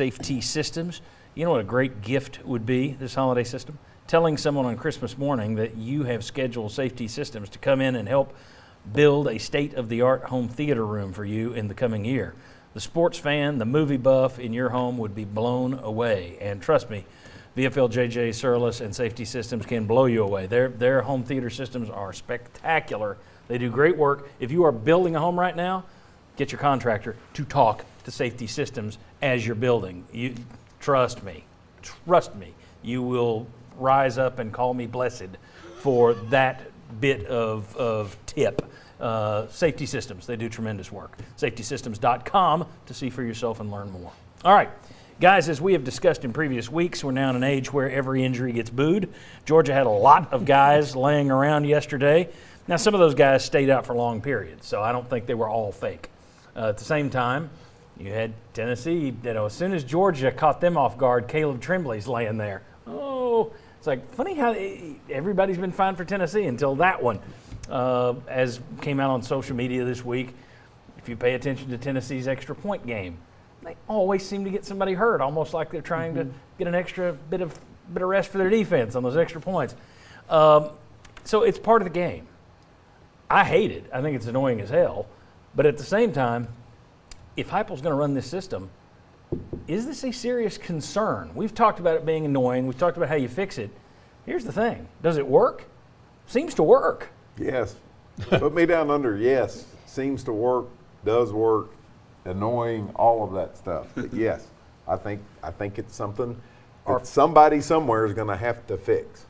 Safety Systems. You know what a great gift would be this holiday system? Telling someone on Christmas morning that you have scheduled Safety Systems to come in and help build a state-of-the-art home theater room for you in the coming year. The sports fan, the movie buff in your home would be blown away. And trust me, VFL JJ Surlis and Safety Systems can blow you away. Their home theater systems are spectacular. They do great work. If you are building a home right now, get your contractor to talk to Safety Systems as you're building. Trust me, you will rise up and call me blessed for that bit of tip. Safety Systems, they do tremendous work. SafetySystems.com to see for yourself and learn more. All right, guys, as we have discussed in previous weeks, we're now in an age where every injury gets booed. Georgia had a lot of guys laying around yesterday. Now, some of those guys stayed out for long periods, so I don't think they were all fake. At the same time, you had Tennessee, as soon as Georgia caught them off guard, Caleb Tremblay's laying there. Oh, it's like funny how everybody's been fine for Tennessee until that one. As came out on social media this week, if you pay attention to Tennessee's extra point game, they always seem to get somebody hurt, almost like they're trying to get an extra bit of rest for their defense on those extra points. So it's part of the game. I hate it. I think it's annoying as hell. But at the same time, if Heupel's going to run this system, is this a serious concern? We've talked about it being annoying. We've talked about how you fix it. Here's the thing. Does it work? Seems to work. Yes. Put me down under yes. Seems to work, does work, annoying, all of that stuff. But yes, I think it's something that somebody somewhere is going to have to fix.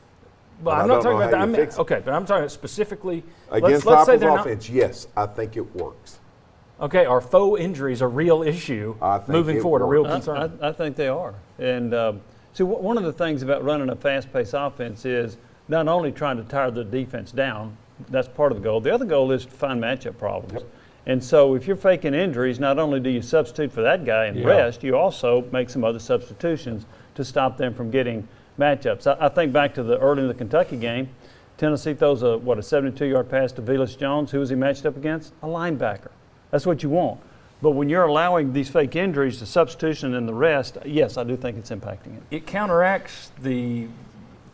But I'm not talking about that. Okay, but I'm talking specifically against let's say Heupel's offense. Yes, I think it works. Okay, are faux injuries a real issue moving forward, a real concern? I think they are. And see, one of the things about running a fast-paced offense is not only trying to tire the defense down, that's part of the goal. The other goal is to find matchup problems. Yep. And so if you're faking injuries, not only do you substitute for that guy and rest, you also make some other substitutions to stop them from getting matchups. I think back to the early in the Kentucky game, Tennessee throws a 72-yard pass to Velus Jones. Who was he matched up against? A linebacker. That's what you want. But when you're allowing these fake injuries, the substitution and the rest, yes, I do think it's impacting it. It counteracts the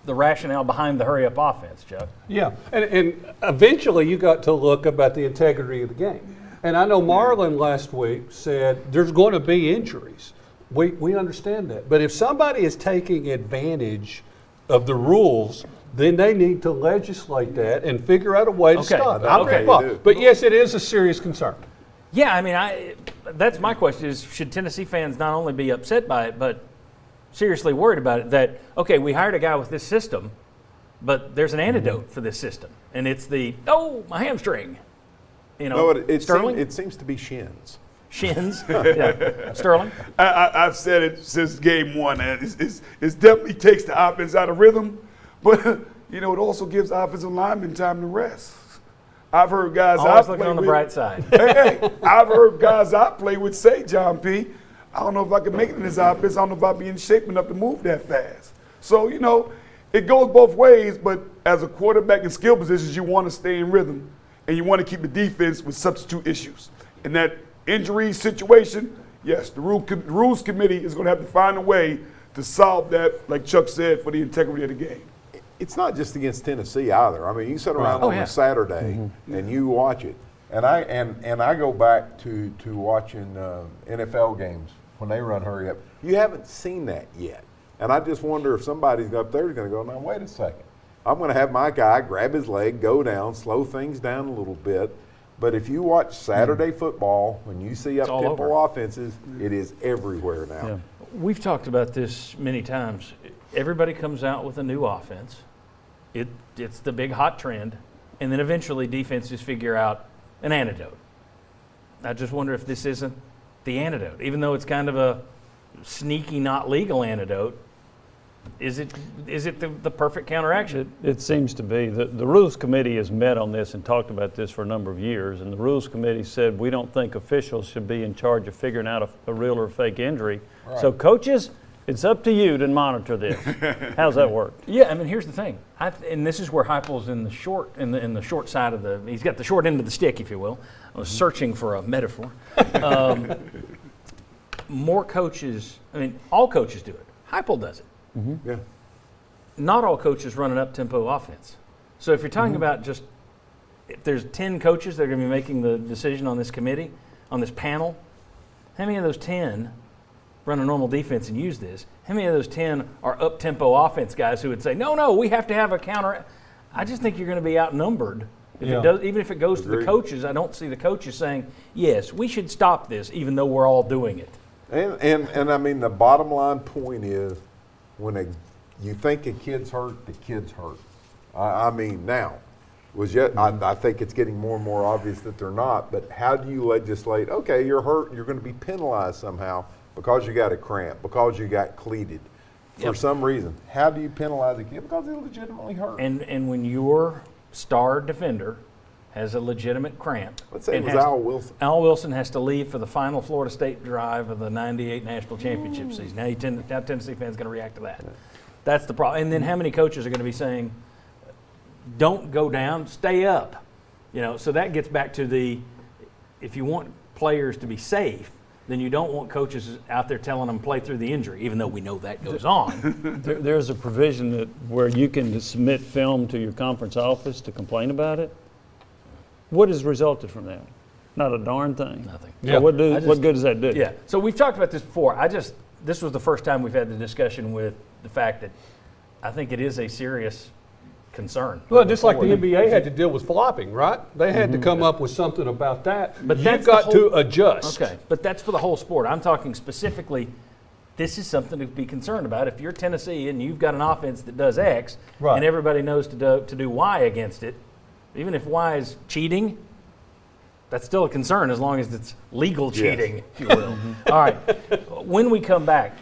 rationale behind the hurry-up offense, Chuck. Yeah, and eventually you got to look about the integrity of the game. And I know Marlon last week said there's going to be injuries. We understand that. But if somebody is taking advantage of the rules, then they need to legislate that and figure out a way to stop it. But yes, it is a serious concern. Yeah, I mean, that's my question is, should Tennessee fans not only be upset by it, but seriously worried about it, that, okay, we hired a guy with this system, but there's an antidote for this system, and it's my hamstring. Sterling? It seems to be shins. Shins? Yeah. Sterling? I've said it since game one, and it definitely takes the offense out of rhythm, but, it also gives offensive linemen time to rest. I've heard guys always looking on the bright side. I've heard guys I play with say, John P., I don't know if I can make it in this offense. I don't know if I'll be in shape enough to move that fast. So, it goes both ways, but as a quarterback in skill positions, you want to stay in rhythm, and you want to keep the defense with substitute issues. In that injury situation, yes, the rules committee is going to have to find a way to solve that, like Chuck said, for the integrity of the game. It's not just against Tennessee either. I mean, you sit around on a Saturday and you watch it, and I go back to watching NFL games when they run hurry up. You haven't seen that yet, and I just wonder if somebody's up there is going to go, now wait a second, I'm going to have my guy grab his leg, go down, slow things down a little bit. But if you watch Saturday football, when you see up-tempo offenses, it is everywhere now. Yeah. We've talked about this many times. Everybody comes out with a new offense. It's the big hot trend, and then eventually defenses figure out an antidote. I just wonder if this isn't the antidote. Even though it's kind of a sneaky, not legal antidote, is it the perfect counteraction? It seems to be. The Rules Committee has met on this and talked about this for a number of years, and the Rules Committee said we don't think officials should be in charge of figuring out a real or fake injury. Right. So coaches, it's up to you to monitor this. How's that work? Yeah, I mean, here's the thing, and this is where Heupel's in the short side of he's got the short end of the stick, if you will. I was searching for a metaphor. more coaches, I mean, all coaches do it. Heupel does it. Yeah. Not all coaches run an up-tempo offense. So if you're talking about just, if there's 10 coaches that are going to be making the decision on this committee, on this panel, how many of those 10 run a normal defense and use this? How many of those 10 are up-tempo offense guys who would say, no, we have to have a counter? I just think you're going to be outnumbered. If it does, even if it goes to the coaches, I don't see the coaches saying, yes, we should stop this, even though we're all doing it. And I mean, the bottom line point is, when you think a kid's hurt, the kid's hurt. I mean, now, I think it's getting more and more obvious that they're not, but how do you legislate, okay, you're hurt, you're going to be penalized somehow because you got a cramp, because you got cleated, for some reason. How do you penalize a kid? Because they're legitimately hurt. And when your star defender has a legitimate cramp. Let's say it was Al Wilson. Al Wilson has to leave for the final Florida State drive of the '98 national championship season. Now Tennessee fans going to react to that. That's the problem. And then how many coaches are going to be saying, don't go down, stay up? So that gets back to if you want players to be safe, then you don't want coaches out there telling them play through the injury, even though we know that goes on. There's a provision where you can submit film to your conference office to complain about it. What has resulted from that? Not a darn thing. Nothing. So what good does that do? Yeah. So we've talked about this before. This was the first time we've had the discussion with the fact that I think it is a serious concern. Well, just like the NBA had to deal with flopping, right? They had to come up with something about that. But you've got to adjust. Okay, but that's for the whole sport. I'm talking specifically, this is something to be concerned about. If you're Tennessee and you've got an offense that does X, and everybody knows to do Y against it, even if Y is cheating, that's still a concern as long as it's legal cheating, if you will. All right, when we come back,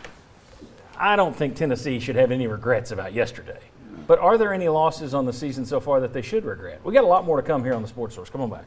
I don't think Tennessee should have any regrets about yesterday. But are there any losses on the season so far that they should regret? We got a lot more to come here on the Sports Source. Come on back.